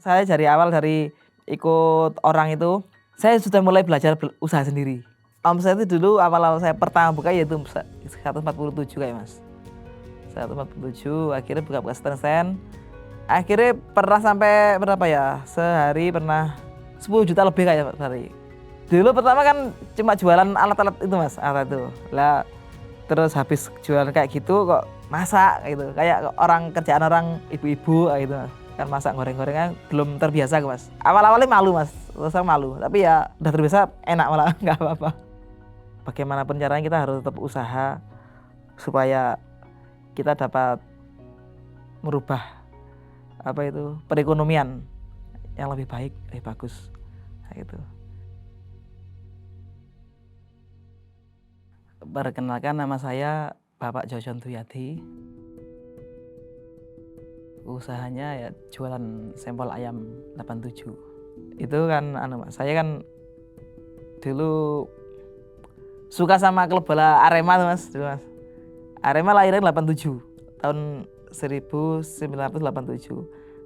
saya dari awal dari ikut orang itu, saya sudah mulai belajar usaha sendiri. Omset itu dulu awal-awal saya pertama buka yaitu 147 kayak Mas. 147 akhirnya buka-buka stand-stand. Akhirnya pernah sampai berapa ya? Sehari pernah 10 juta lebih kayak sehari. Dulu pertama kan cuma jualan alat-alat itu Mas, alat itu. Lah terus habis jualan kayak gitu kok masak gitu. Kayak orang kerjaan orang ibu-ibu kayak gitu Mas. Kan masak goreng-gorengan belum terbiasa Mas. Awal-awalnya malu Mas, terus malu. Tapi ya udah terbiasa enak malah nggak apa-apa. Bagaimanapun caranya kita harus tetap usaha supaya kita dapat merubah perekonomian yang lebih baik, lebih bagus. Nah, gitu. Perkenalkan nama saya Bapak Jojon Duyadi. Usahanya ya jualan sampel ayam 87. Itu kan Mas, saya kan dulu suka sama klub bola Arema tuh Mas, dulu Mas. Arema lahirnya 87 tahun 1987.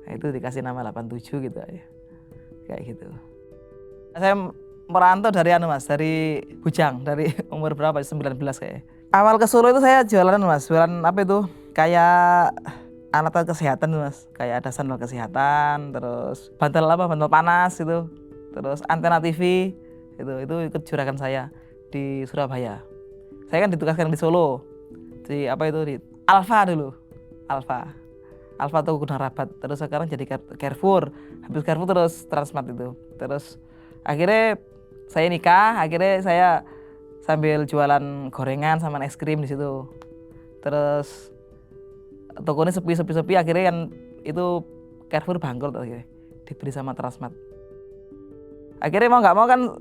Nah, itu dikasih nama 87 gitu ya. Kayak gitu. Saya merantau dari Mas, dari Bujang, dari umur berapa? 19 kayak. Awal ke Solo itu saya jualan Mas, jualan apa itu? Kayak alat kesehatan tuh Mas, kayak ada sandal kesehatan, terus bantal panas gitu, terus antena TV, itu ikut juragan saya di Surabaya. Saya kan ditugaskan di Solo, di di Alfa dulu, Alfa tuh Gunung Rabat, terus sekarang jadi Carrefour, habis Carrefour terus Transmart itu, terus akhirnya saya nikah, akhirnya saya sambil jualan gorengan sama es krim di situ, terus tokonya sepi akhirnya kan itu Carrefour bangkrut akhirnya dibeli sama Transmart. Akhirnya mau nggak mau kan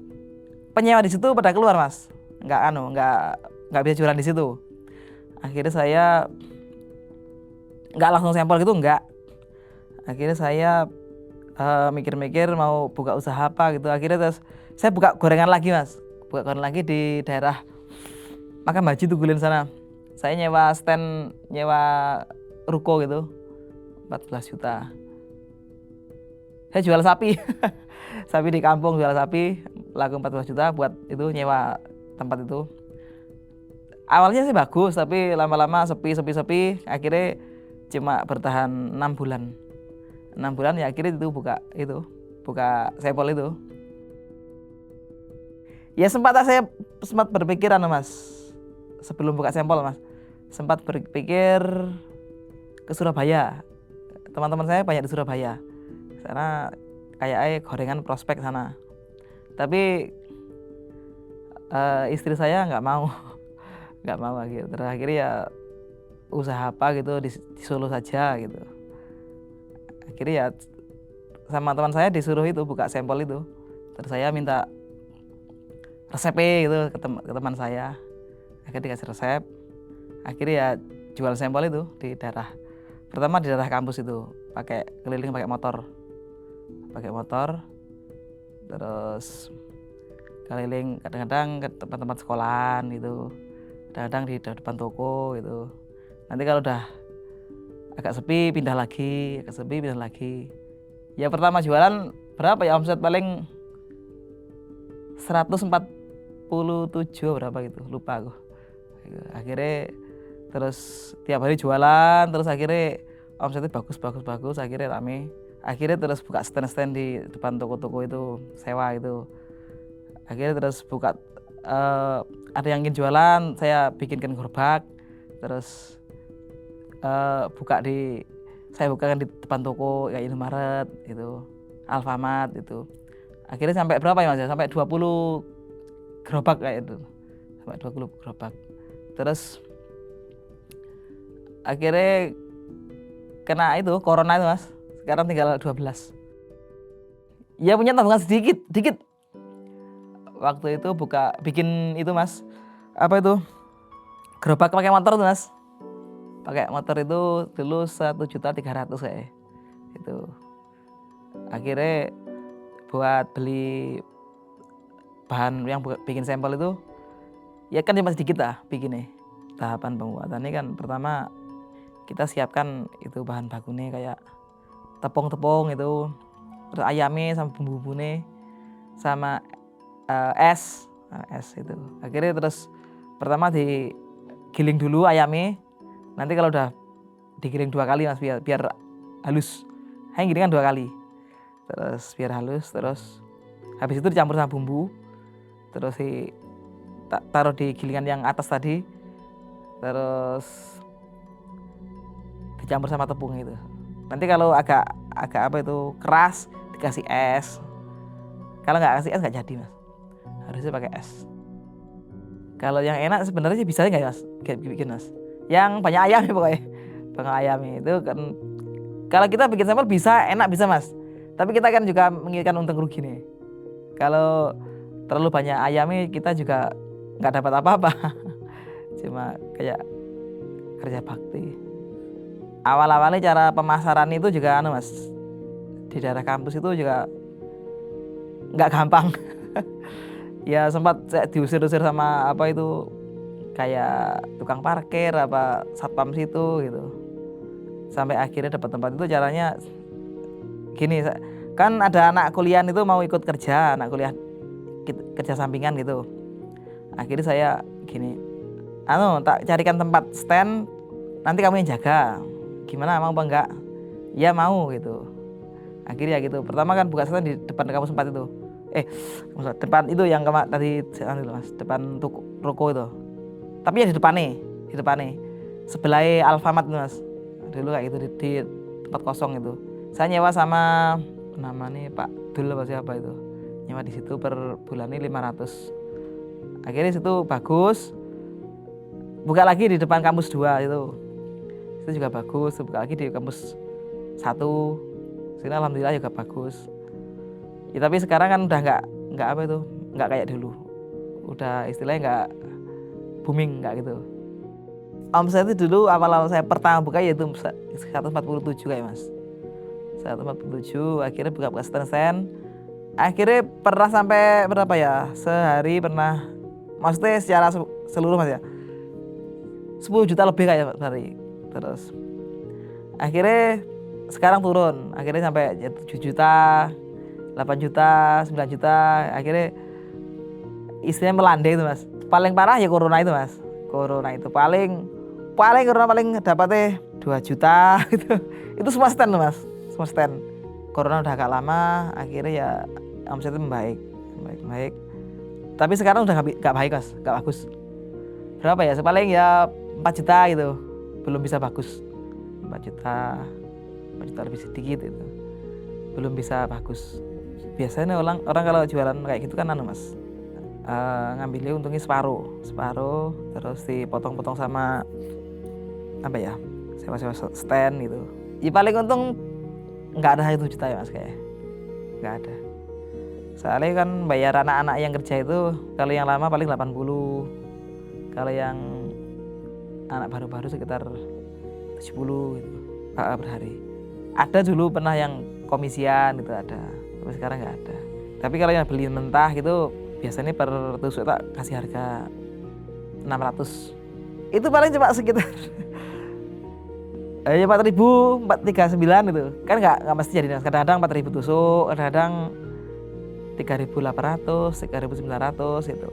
penyewa di situ pada keluar Mas, nggak bisa jualan di situ. Akhirnya saya nggak langsung sampel gitu nggak. Akhirnya saya mikir-mikir mau buka usaha apa gitu. Akhirnya terus saya buka gorengan lagi Mas, buka gorengan lagi di daerah Makam Haji Tugulen sana. Saya nyewa stand, nyewa ruko gitu 14 juta. Saya jual sapi sapi di kampung, jual sapi laku 14 juta buat itu nyewa tempat itu. Awalnya sih bagus tapi lama-lama sepi akhirnya cuma bertahan 6 bulan ya akhirnya itu buka sampel itu. Ya saya sempat berpikir Mas, sebelum buka sampel Mas, sempat berpikir ke Surabaya. Teman-teman saya banyak di Surabaya. Sana kayak gorengan prospek sana. Tapi istri saya nggak mau gitu. Terakhir ya usaha apa gitu di Solo saja gitu. Akhirnya ya sama teman saya disuruh itu buka sampel itu. Terus saya minta resepnya gitu ke teman saya. Akhirnya dikasih resep. Akhirnya ya jual sampel itu di daerah. Pertama di daerah kampus itu, keliling pakai motor, terus keliling kadang-kadang ke tempat-tempat sekolahan gitu, kadang-kadang di depan toko gitu. Nanti kalau udah agak sepi pindah lagi. Ya pertama jualan berapa ya omset paling 147 berapa gitu, lupa aku. Akhirnya terus tiap hari jualan, terus akhirnya omsetnya bagus, akhirnya rame. Akhirnya terus buka stand di depan toko-toko itu, sewa itu. Akhirnya terus buka ada yang ingin jualan, saya bikinkan gerobak. Terus saya bukakan di depan toko kayak Indomaret itu, Alfamart itu. Akhirnya sampai berapa ya Mas? Sampai 20 gerobak kayak itu. Sampai 20 gerobak. Terus akhirnya kena itu corona itu Mas. Sekarang tinggal 12. Ya punya tabungan dikit. Waktu itu bikin itu Mas. Apa itu? Gerobak pakai motor tuh Mas. Pakai motor itu dulu 1.300.000 kayak. Itu. Akhirnya buat beli bahan yang bikin sampel itu ya kan cuma sedikit lah bikinnya. Tahapan pembuatannya kan pertama kita siapkan itu bahan bakunya kayak tepung itu, terus ayamnya sama bumbu-bumbune sama es itu. Akhirnya terus pertama digiling dulu ayamnya, nanti kalau udah digiling 2 kali mas biar halus. Hanya gilingan 2 kali, terus biar halus, terus habis itu dicampur sama bumbu, terus taruh di gilingan yang atas tadi, terus dicampur sama tepung itu. Nanti kalau agak apa itu keras dikasih es. Kalau nggak kasih es nggak jadi mas, harusnya pakai es. Kalau yang enak sebenarnya bisa nggak ya mas bikin mas? Yang banyak ayam ya pokoknya, banyak ayam itu kan. Kalau kita bikin sambal bisa enak bisa mas, tapi kita kan juga menginginkan untung rugi nih. Kalau terlalu banyak ayamnya kita juga nggak dapat apa-apa, cuma kayak kerja bakti. Awal-awalnya cara pemasaran itu juga mas, di daerah kampus itu juga nggak gampang. Ya sempat saya diusir-usir sama apa itu kayak tukang parkir apa satpam situ gitu, sampai akhirnya dapat tempat. Itu caranya gini, kan ada anak kuliah itu mau ikut kerja, anak kuliah kerja sampingan gitu. Akhirnya saya gini, tak carikan tempat stand, nanti kamu yang jaga, gimana mau apa enggak? Ya mau gitu. Akhirnya gitu, pertama kan buka stand di depan kampus 4 itu, depan itu yang tadi mas, depan ruko itu, tapi ya di depannya sebelah Alfamart mas, dulu kayak gitu di tempat kosong itu. Saya nyewa sama namanya Pak Dul apa siapa itu, nyewa di situ per bulannya 500. Akhirnya situ bagus, buka lagi di depan kampus 2 itu juga bagus, buka lagi di kampus 1 sini alhamdulillah juga bagus. Ya, tapi sekarang kan udah nggak apa itu, nggak kayak dulu, udah istilahnya nggak booming nggak gitu. Omset itu dulu awal saya pertama buka yaitu 147 kayak mas, 147. Akhirnya buka stand, akhirnya pernah sampai berapa ya, sehari pernah, maksudnya secara seluruh mas ya 10 juta lebih kayak sehari. Terus akhirnya sekarang turun, akhirnya sampai 7 juta, 8 juta, 9 juta, akhirnya istilahnya melandai itu mas. Paling parah ya corona itu mas, corona itu paling dapatnya 2 juta gitu. Itu semua stand mas, semua stand. Corona udah agak lama, akhirnya ya omsetnya membaik. Tapi sekarang udah gak baik mas, gak bagus. Berapa ya, paling ya 4 juta gitu, belum bisa bagus. 4 juta lebih sedikit itu, belum bisa bagus. Biasanya orang kalau jualan kayak gitu kan mas, ngambilnya untungnya separuh, terus dipotong-potong sama apa ya, sewa stand gitu. Ya paling untung nggak ada 1 juta ya mas, kayak nggak ada. Soalnya kan bayar anak-anak yang kerja itu kalau yang lama paling 80, kalau yang anak baru-baru sekitar 70 gitu per hari. Ada dulu pernah yang komisian itu ada, tapi sekarang nggak ada. Tapi kalau yang beli mentah gitu biasanya per tusuk tak kasih harga 600. Itu paling cuma sekitar 4.439 itu kan nggak mesti jadi. Kadang-kadang 4.000 tusuk, kadang-kadang 3.800, 3.900 gitu.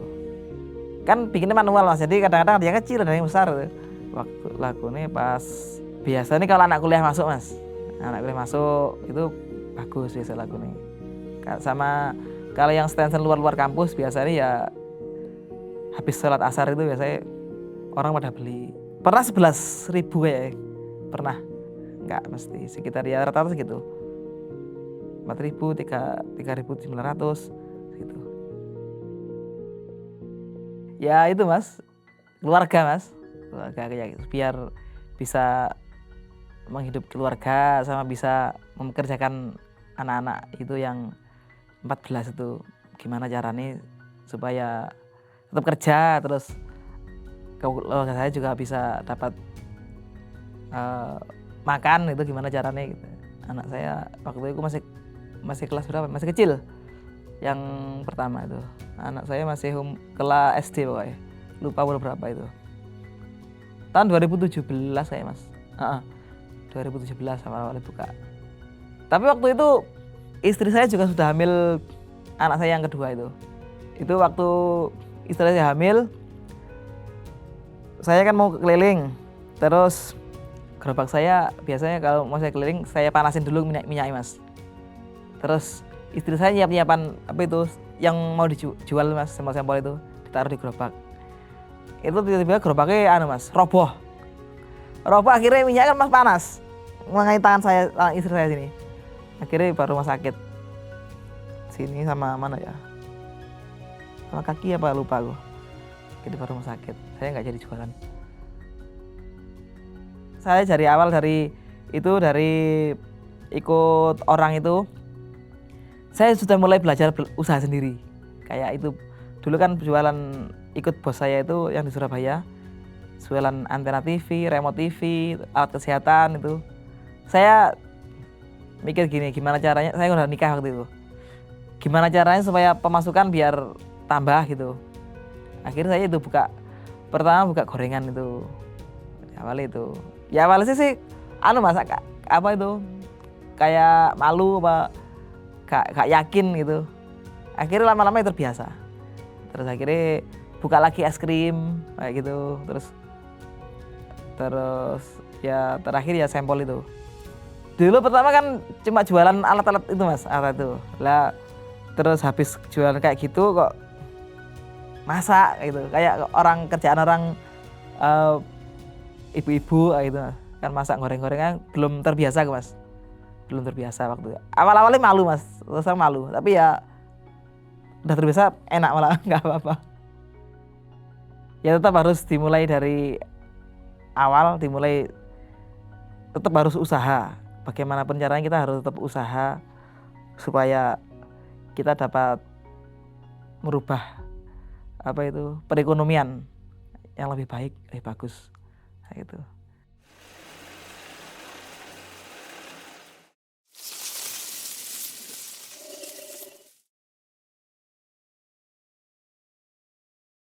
Kan bikinnya manual mas, jadi kadang-kadang ada yang kecil, ada yang besar gitu. Waktu lakunya pas biasanya kalau anak kuliah masuk mas, itu bagus biasa lakunya. Sama kalau yang stand luar kampus biasanya ya habis sholat asar itu biasanya orang pada beli. Pernah 11.000 kayak, pernah, nggak mesti, sekitar ya rata-rata segitu, 4.000, 3.900 gitu. Ya itu mas, keluarga kayak gitu, biar bisa menghidup keluarga sama bisa mempekerjakan anak-anak itu yang 14 itu. Gimana caranya supaya tetap kerja, terus keluarga saya juga bisa dapat makan, itu gimana caranya gitu. Anak saya waktu itu masih kelas berapa, masih kecil yang pertama itu. Anak saya masih kelas SD pokoknya, lupa berapa itu, tahun 2017 saya mas. 2017 sama awalnya buka. Tapi waktu itu istri saya juga sudah hamil anak saya yang kedua itu. Itu waktu istri saya hamil, saya kan mau keliling, terus gerobak saya biasanya kalau mau saya keliling saya panasin dulu minyaknya mas. Terus istri saya nyiapan apa itu yang mau dijual mas, sampel-sampel itu ditaruh di gerobak. Itu tiba-tiba gerobaknya mas roboh akhirnya minyak kan mas panas mengenai tangan istri saya sini. Akhirnya baru rumah sakit sini sama mana ya, sama kaki apa lupa aku. Jadi baru rumah sakit, saya nggak jadi jualan. Saya dari awal dari ikut orang itu, saya sudah mulai belajar usaha sendiri. Kayak itu dulu kan jualan ikut bos saya itu yang di Surabaya, jualan antena TV, remote TV, alat kesehatan itu. Saya mikir gini, gimana caranya, saya udah nikah waktu itu, gimana caranya supaya pemasukan biar tambah gitu. Akhirnya saya itu pertama buka gorengan itu. Awalnya itu, ya awalnya sih masak apa itu kayak malu apa gak yakin gitu. Akhirnya lama-lama ya terbiasa. Terus akhirnya buka lagi es krim kayak gitu. Terus ya terakhir ya sampel itu. Dulu pertama kan cuma jualan alat-alat itu mas, alat itu lah. Terus habis jualan kayak gitu kok masak gitu, kayak kerjaan orang ibu-ibu gitu kan, masak goreng-gorengan belum terbiasa mas, belum terbiasa waktu awal-awalnya malu mas, terus malu, tapi ya udah terbiasa enak malah nggak apa-apa. Ya tetap harus dimulai dari awal, tetap harus usaha. Bagaimanapun caranya kita harus tetap usaha supaya kita dapat merubah apa itu perekonomian yang lebih baik, lebih bagus, kayak gitu.